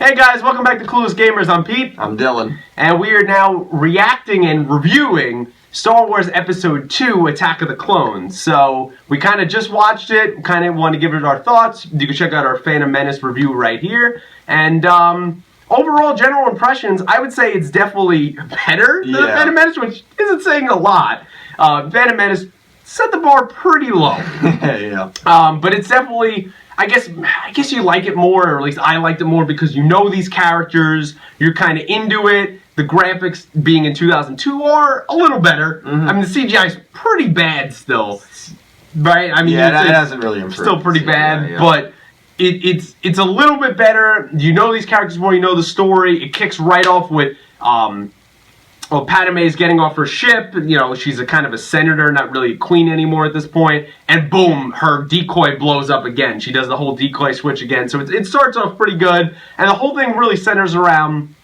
Hey guys, welcome back to Clueless Gamers. I'm Pete. I'm Dylan. And we are now reacting and reviewing Star Wars Episode 2, Attack of the Clones. So, we kind of just watched it, kind of want to give it our thoughts. You can check out our Phantom Menace review right here. And, overall, general impressions, I would say it's definitely better than the Phantom Menace, which isn't saying a lot. Phantom Menace set the bar pretty low. But it's definitely... I guess you like it more, or at least I liked it more, because you know these characters, you're kind of into it. The graphics, being in 2002, are a little better. I mean, the CGI is pretty bad still, right? I mean, it hasn't really improved. Still pretty bad, but it's a little bit better. You know these characters more, you know the story. It kicks right off with... Well, Padme is getting off her ship. You know, she's a kind of a senator, not really a queen anymore at this point. And boom, her decoy blows up again. She does the whole decoy switch again. So it starts off pretty good. And the whole thing really centers around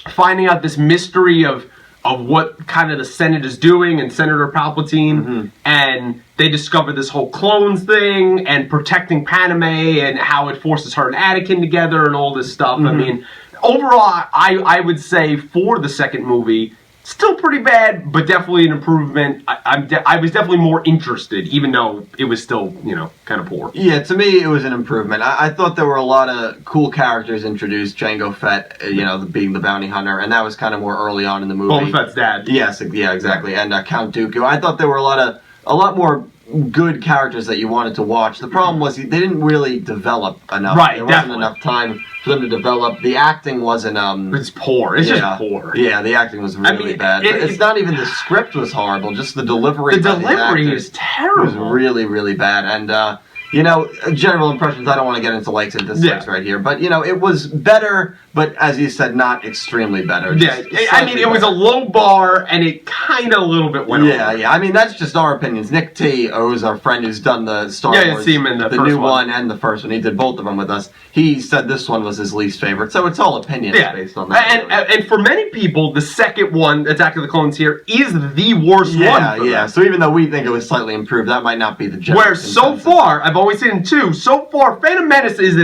finding out this mystery of what kind of the Senate is doing and Senator Palpatine. And they discover this whole clones thing and protecting Padme and how it forces her and Anakin together and all this stuff. I mean... Overall, I would say for the second movie, still pretty bad, but definitely an improvement. I was definitely more interested, even though it was still, you know, kind of poor. Yeah, to me, it was an improvement. I thought there were a lot of cool characters introduced. Jango Fett, you know, being the bounty hunter, and that was kind of more early on in the movie. Boba Fett's dad. Yes, yeah, exactly. And Count Dooku. I thought there were a lot more good characters that you wanted to watch. The problem was they didn't really develop enough. Right, there wasn't enough time for them to develop. The acting wasn't it's poor. It's just poor. Yeah, the acting was really bad. It's not even the script was horrible, just the delivery. The delivery is terrible. It was really, really bad. And you know, general impressions, I don't want to get into likes and dislikes right here, but you know, it was better, but as you said, not extremely better. Yeah, I mean, it was a low bar, and it kind of a little bit went over. Yeah, I mean, that's just our opinions. Nick T, who's our friend who's done the Star Wars, see him in the new one and the first one. He did both of them with us. He said this one was his least favorite, so it's all opinions based on that. And for many people, the second one, Attack of the Clones here, is the worst one. Yeah, so even though we think it was slightly improved, that might not be the general consensus. So far, I've always seen two. So far, Phantom Menace is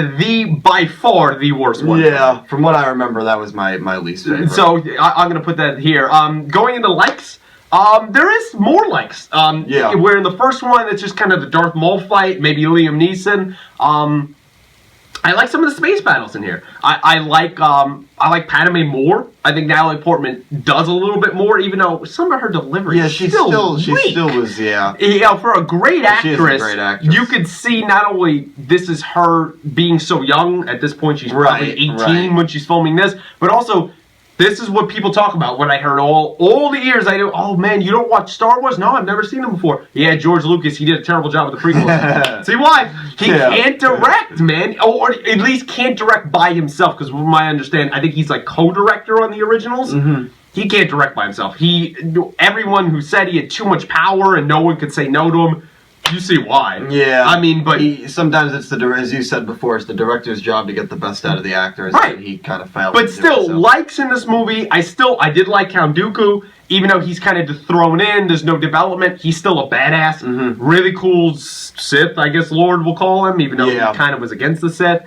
by far the worst one. Yeah, from what I remember, that was my least favorite. So I'm going to put that here. Going into likes, there is more likes. Where in the first one, it's just kind of the Darth Maul fight, maybe Liam Neeson. I like some of the space battles in here. I like Padme more. I think Natalie Portman does a little bit more, even though some of her delivery is she still was. Yeah, for a great actress, she is a great actress. You could see not only this is her being so young at this point, she's probably 18 when she's filming this, but also this is what people talk about. When I heard all the years, I know, oh man, you don't watch Star Wars? No, I've never seen them before. Yeah, George Lucas, he did a terrible job with the prequels. See why? He can't direct, man. Or at least can't direct by himself, because from my understanding, I think he's like co-director on the originals. He can't direct by himself. Everyone who said he had too much power and no one could say no to him, you see why. Yeah. I mean, but... sometimes it's as you said before, it's the director's job to get the best out of the actors. Right. And he kind of failed. But still, likes in this movie, I did like Count Dooku, even though he's kind of just thrown in, there's no development, he's still a badass. Really cool Sith, I guess Lord will call him, even though he kind of was against the Sith.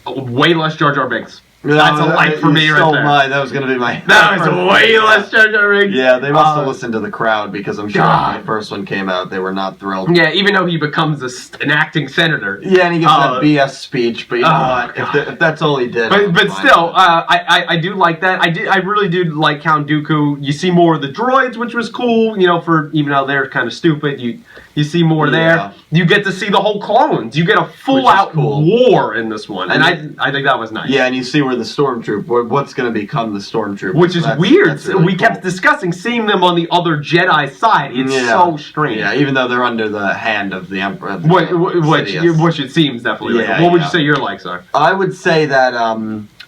Way less Jar Jar Binks. That's a like for me right there. That was going to be my... That was way less Jar Jar Binks. Yeah, they must have listened to the crowd, because I'm sure when the first one came out, they were not thrilled. Yeah, even though he becomes an acting senator. Yeah, and he gets that BS speech, but you know what? If that's all he did... But still, I do like that. I really do like Count Dooku. You see more of the droids, which was cool, you know, even though they're kind of stupid, you see more there. You get to see the whole clones. You get a full-out war in this one. And I think that was nice. Yeah, and you see where the stormtrooper, what's going to become the stormtrooper. Which is weird. We kept discussing seeing them on the other Jedi side. It's so strange. Yeah, even though they're under the hand of the Emperor. Which it seems definitely. What would you say your likes are? I would say that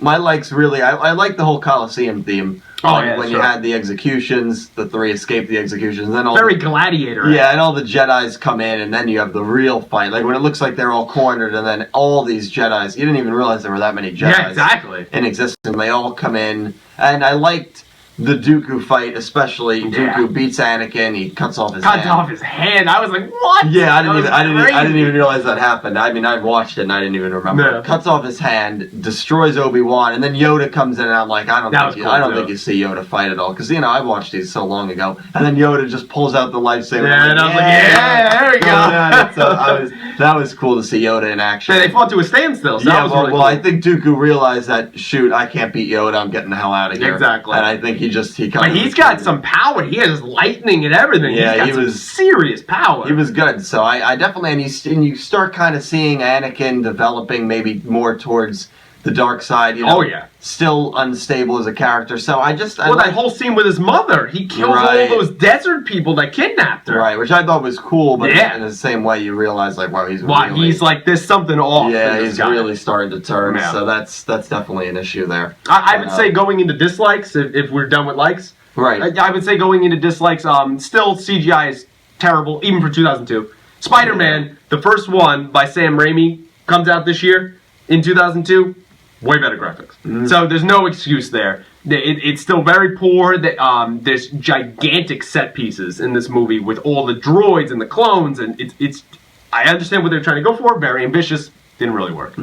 my likes really, I like the whole Colosseum theme. When you had the executions, the three escape the executions, and then all very gladiator. Yeah, and all the Jedis come in, and then you have the real fight. Like when it looks like they're all cornered, and then all these Jedis. You didn't even realize there were that many Jedis. Yeah, exactly. In existence, they all come in, and I liked the Dooku fight, especially Yeah. Dooku beats Anakin. He cuts off his Cuts hand. off his hand. I was like, what? Yeah, I That was didn't even crazy. realize that happened. I mean, I watched it and I didn't even remember. No. Cuts off his hand, destroys Obi-Wan, and then Yoda comes in, and I'm like, I don't That think was cool, too. you see Yoda fight at all, because I watched these so long ago, and then Yoda just pulls out the lightsaber. Yeah, I'm and I was like, yeah, there we go. that was cool to see Yoda in action. They fought to a standstill, so that Yeah, was well, really well, cool. I think Dooku realized that, shoot, I can't beat Yoda, I'm getting the hell out of here. Exactly. And I think he kind But of... he's got some power. He has lightning and everything. Yeah, he's got he some was- serious power. He was good, so I definitely, and you start kind of seeing Anakin developing maybe more towards the dark side, Oh, yeah. still unstable as a character, so I Well, that whole scene with his mother, he kills Right. all those desert people that kidnapped her. right, which I thought was cool, but Yeah. in the same way you realize, like, wow, Why, he's like, there's something off. yeah, in this he's guy. really starting to turn, Yeah. so that's definitely an issue there. I would say going into dislikes, if we're done with likes, Right. I would say going into dislikes, still CGI is terrible, even for 2002. Spider-Man, the first one by Sam Raimi, comes out this year in 2002. Way better graphics. So there's no excuse there. It's still very poor. There's gigantic set pieces in this movie with all the droids and the clones, and it's. I understand what they're trying to go for. Very ambitious. Didn't really work.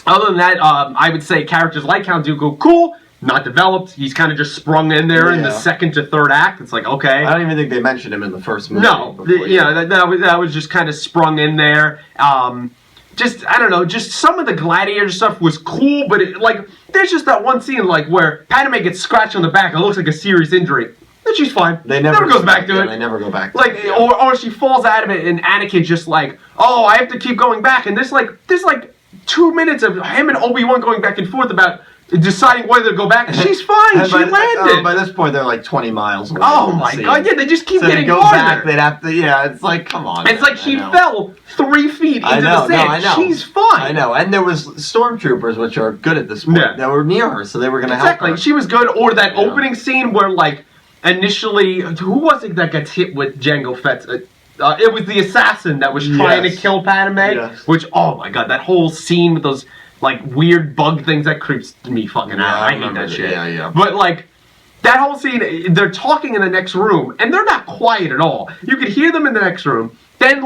Other than that, I would say characters like Count Dooku, cool. Not developed. He's kind of just sprung in there in the Yeah. second to third act. It's like, okay. I don't even think they mentioned him in the first movie. No, before that was just kind of sprung in there. Just I don't know, just some of the gladiator stuff was cool, but there's just that one scene where Padme gets scratched on the back. It looks like a serious injury, and she's fine. They never goes back to yeah, it. They never go back to it. Yeah. Or she falls out of it, and Anakin's just like, oh, I have to keep going back, and there's 2 minutes of him and Obi-Wan going back and forth about deciding whether to go back. She's fine. And She landed. by this point, they're like 20 miles away. Oh from the my scene. god! Yeah, they just keep So to getting go farther. back, they'd have to. Yeah, it's like, come on. It's like man, she I know. fell 3 feet into I know, the sand. no, I know. She's fine. I know, and there was stormtroopers, which are good at this point. Yeah. That were near her, so they were going to Exactly. help her. She was good. Or that Yeah. opening scene where, initially, who was it that gets hit with Jango Fett's? It was the assassin that was trying to Yes. kill Padme. Yes. Which, oh my god, that whole scene with those weird bug things that creeps me fucking Yeah, out. I I hate remember that that. shit. Yeah, yeah. But that whole scene, they're talking in the next room, and they're not quiet at all. You could hear them in the next room. Then,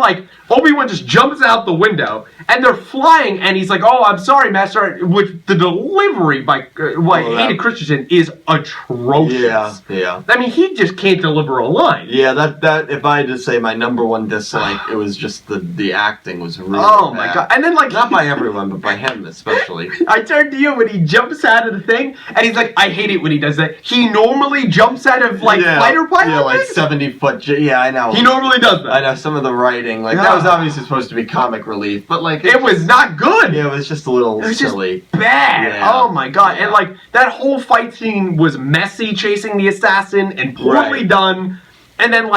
Obi-Wan just jumps out the window, and they're flying, and he's like, oh, I'm sorry, Master. Which, the delivery by Hayden Christensen is atrocious. Yeah, yeah. I mean, he just can't deliver a line. Yeah, that if I had to say my number one dislike, it was just the acting was really Oh, my bad. God. And then, Not by everyone, but by him especially. I turned to you when he jumps out of the thing, and he's like, I hate it when he does that. He normally jumps out of, fighter pilot Yeah, like things? 70-foot. Yeah, I know. He normally does that. I know some of the writing, that was obviously supposed to be comic relief, but It was not good. yeah, it was just a little It was just silly. bad. Yeah. Oh my god. Yeah. And that whole fight scene was messy, chasing the assassin and poorly Right. done. And then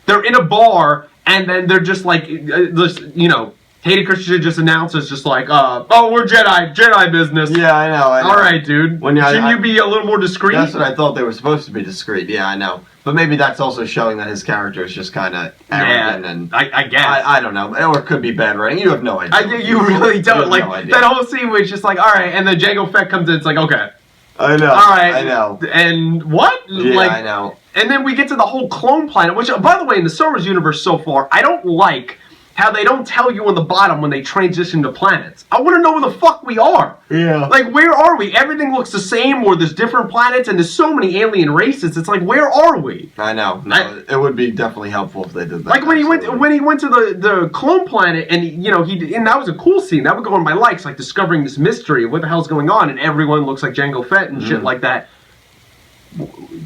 they're in a bar and then they're just Hayden Christensen just announces just oh, we're Jedi business. Yeah, I know. I know. All right, dude. When Shouldn't you be a little more discreet? That's what I thought they were supposed to be discreet. Yeah, I know. But maybe that's also showing that his character is just kind of arrogant and I guess. I don't know, or it could be bad writing. You have no idea. I think you really don't. You have no idea. That whole scene was just all right, and then Jango Fett comes in, it's okay. I know. All right. I know. And what? Yeah, I know. And then we get to the whole clone planet, which, by the way, in the Star Wars universe so far, I don't like how they don't tell you on the bottom when they transition to planets. I want to know where the fuck we are. Yeah. Where are we? Everything looks the same, or there's different planets, and there's so many alien races. It's where are we? I know. No, it would be definitely helpful if they did that. When he absolutely. went to the clone planet, and and that was a cool scene. That would go on my likes, discovering this mystery of what the hell's going on, and everyone looks like Jango Fett and shit like that.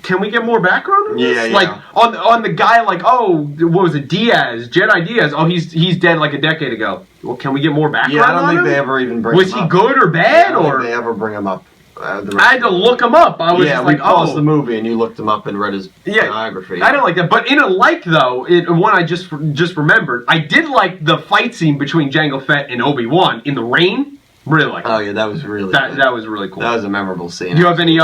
Can we get more background on this? Yeah. On the guy, oh, what was it, Diaz, Jedi Diaz? Oh, he's dead a decade ago. Well, can we get more background? Yeah, I don't on think him? they ever even bring Was him he up. good or I bad, don't or think they ever bring him up. I had to look him up. I was just we paused oh. the movie and you looked him up and read his Yeah, biography. I don't like that. But in a though, one I just remembered, I did like the fight scene between Jango Fett and Obi-Wan in the rain. Really like Oh yeah, that was really good. that was really cool. That was a memorable scene. Do you have any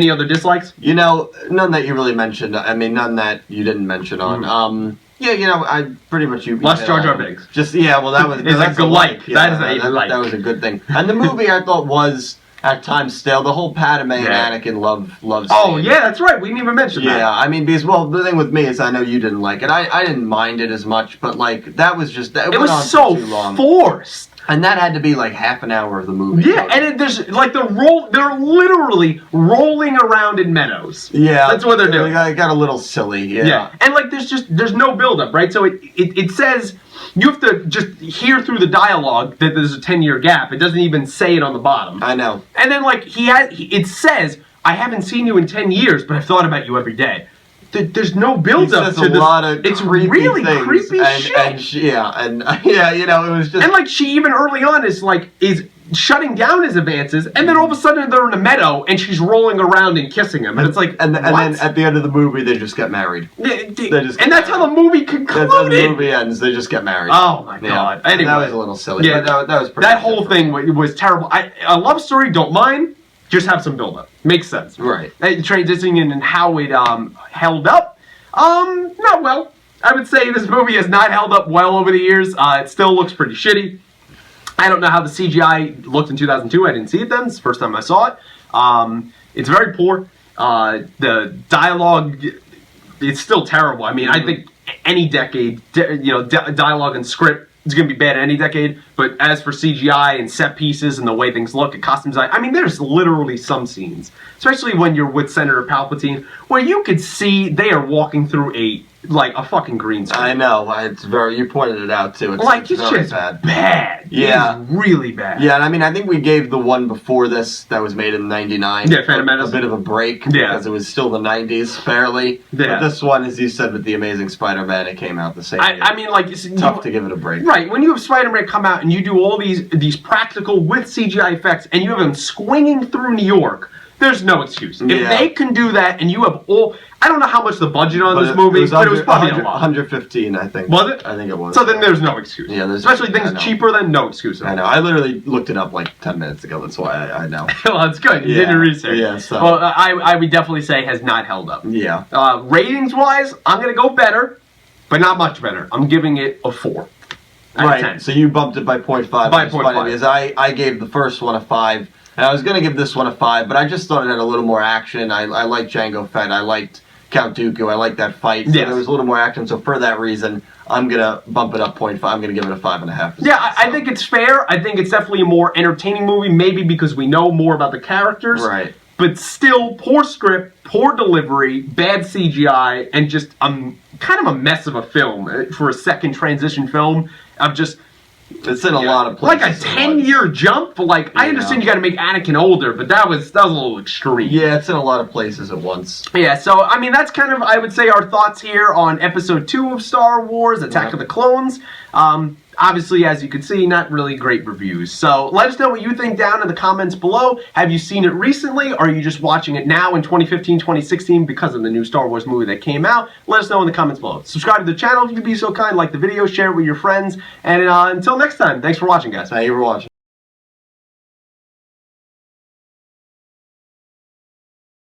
other dislikes? None that you really mentioned. I mean, none that you didn't mention on. Yeah, I pretty much you. Less hit Jar all Jar of them. Binks. Just well, that was It's that's a like. Yeah, That is a like. That was a good thing. And the movie I thought was at times stale. The whole Padme and Yeah. Anakin love Oh scene. yeah, that's right. We didn't even mention that. Yeah, I mean, because, well, the thing with me is I know you didn't like it. I didn't mind it as much, but, like, that was just, it It went was on so for too long. forced. And that had to be, like, half an hour of the movie. Yeah, and there's like they're literally rolling around in meadows. Yeah. That's what they're doing. It got a little silly, Yeah. And like there's no buildup, right? So it says you have to just hear through the dialogue that there's a 10-year gap. It doesn't even say it on the bottom. I know. And then like it says, I haven't seen you in 10 years, but I've thought about you every day. There's no He buildup says to a this. lot of It's creepy really things, creepy shit. Yeah, you know, it was just. And like she even early on is shutting down his advances, and then all of a sudden they're in a meadow and she's rolling around and kissing him, and it's like, and then what? at the end of the movie, they just get married. And that's how the movie concluded. That's how the movie ends. They just get married. Oh my god! Yeah. Anyway, that was a little silly. Yeah, but that was pretty. that whole thing was terrible. A love story, don't mind. Just have some build up. Makes sense. Right. Transitioning in and how it held up. Not well. I would say this movie has not held up well over the years. It still looks pretty shitty. I don't know how the CGI looked in 2002. I didn't see it then. It's the first time I saw it. It's very poor. The dialogue, it's still terrible. I mean, I think any decade, dialogue and script is going to be bad in any decade. But as for CGI and set pieces and the way things look and costume design, I mean, there's literally some scenes, especially when you're with Senator Palpatine, where you could see they are walking through a fucking green screen. I know. It's very. You pointed it out too. It's very just bad. bad. Yeah. It's really bad. Yeah, and I mean, I think we gave the one before this that was made in '99. Yeah, Phantom Menace. A bit of a break because it was still the '90s, fairly. Yeah. But this one, as you said, with the Amazing Spider-Man, it came out the same year. I mean, Tough to give it a break. Right, when you have Spider-Man come out and you do all these practical with CGI effects and you have him swinging through New York, there's no excuse. If they can do that and you have all... I don't know how much the budget on this movie, but it was probably a lot. 115, I think. Was it? I think it was. So then there's no excuse. Yeah, especially things cheaper than no excuse. I know. I literally looked it up like 10 minutes ago. That's why I know. Well, that's good. You did your research. Yeah, so. Well, I would definitely say has not held up. Yeah. Ratings-wise, I'm going to go better, but not much better. I'm giving it a 4. Out of 10. So you bumped it by 0.5. By 0.5. Because I gave the first one a 5, and I was going to give this one a 5, but I just thought it had a little more action. I liked Jango Fett. I liked Count Dooku. I liked that fight. So there was a little more action. So for that reason, I'm going to bump it up 0.5. I'm going to give it a 5.5. Yeah, I think it's fair. I think it's definitely a more entertaining movie, maybe because we know more about the characters. Right. But still, poor script, poor delivery, bad CGI, and just kind of a mess of a film for a second transition film of just... It's in a lot of places. Like a 10-year jump? I understand you got to make Anakin older, but that was a little extreme. Yeah, it's in a lot of places at once. Yeah, so, I mean, that's kind of, I would say, our thoughts here on Episode 2 of Star Wars, Attack of the Clones. Obviously, as you can see, not really great reviews. So let us know what you think down in the comments below. Have you seen it recently, or are you just watching it now in 2015, 2016 because of the new Star Wars movie that came out? Let us know in the comments below. Subscribe to the channel if you could be so kind. Like the video, share it with your friends. And until next time, thanks for watching, guys. Thank you for watching.